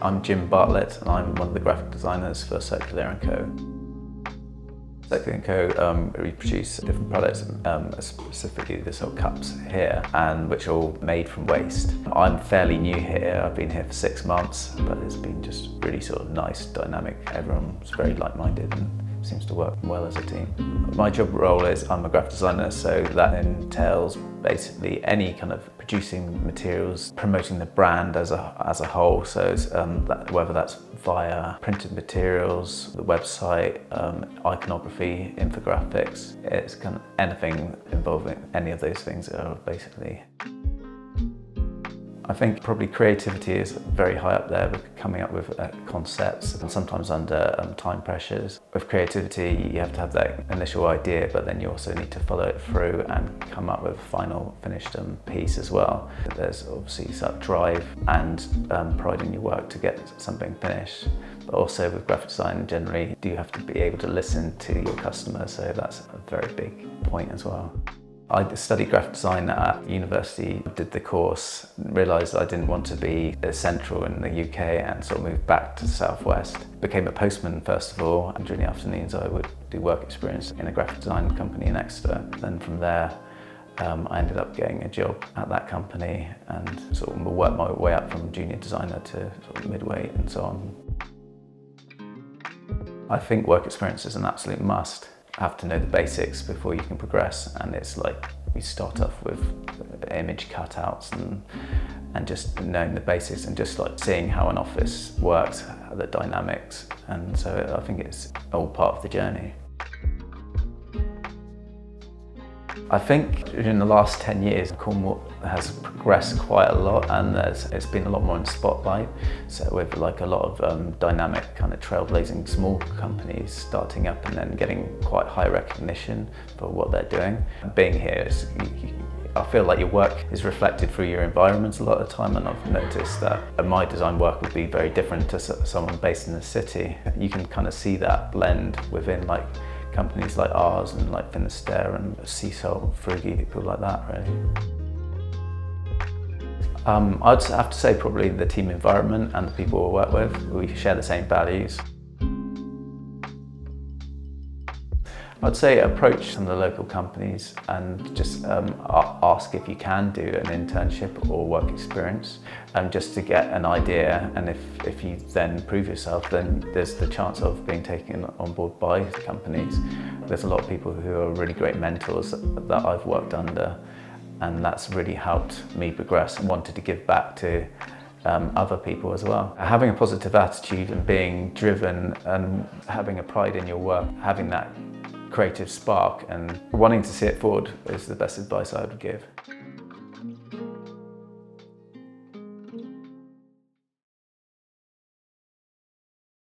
I'm Jim Bartlett and I'm one of the graphic designers for Circular & Co. Circular & Co. We produce different products, specifically the sort of cups here, and which are all made from waste. I'm fairly new here. I've been here for 6 months, but it's been just really sort of nice, dynamic. Everyone's very like-minded and seems to work well as a team. My job role is I'm a graphic designer, so that entails basically any kind of producing materials, promoting the brand as a whole. So it's, whether that's via printed materials, the website, iconography, infographics, it's kind of anything involving any of those things are basically. I think probably creativity is very high up there with coming up with concepts, and sometimes under time pressures. With creativity, you have to have that initial idea, but then you also need to follow it through and come up with a final finished piece as well. There's obviously that drive and pride in your work to get something finished. But also with graphic design, generally, you have to be able to listen to your customer, so that's a very big point as well. I studied graphic design at university, did the course, realised I didn't want to be central in the UK and sort of moved back to the southwest. Became a postman first of all, and during the afternoons I would do work experience in a graphic design company in Exeter. Then from there I ended up getting a job at that company and sort of worked my way up from junior designer to sort of midweight and so on. I think work experience is an absolute must. Have to know the basics before you can progress, and it's like we start off with image cutouts and just knowing the basics and just like seeing how an office works, the dynamics, and so I think it's all part of the journey. I think in the last 10 years, Cornwall has progressed quite a lot, and it's been a lot more in the spotlight. So with like a lot of dynamic kind of trailblazing small companies starting up and then getting quite high recognition for what they're doing. Being here, I feel like your work is reflected through your environment a lot of the time, and I've noticed that my design work would be very different to someone based in the city. You can kind of see that blend within like companies like ours and like Finisterre and Sea Salt, Frugi, people like that really. I'd have to say probably the team environment and the people we work with. We share the same values. I'd say approach some of the local companies and just ask if you can do an internship or work experience, just to get an idea, and if you then prove yourself, then there's the chance of being taken on board by companies. There's a lot of people who are really great mentors that I've worked under, and that's really helped me progress and wanted to give back to other people as well. Having a positive attitude and being driven and having a pride in your work, having that creative spark and wanting to see it forward is the best advice I would give.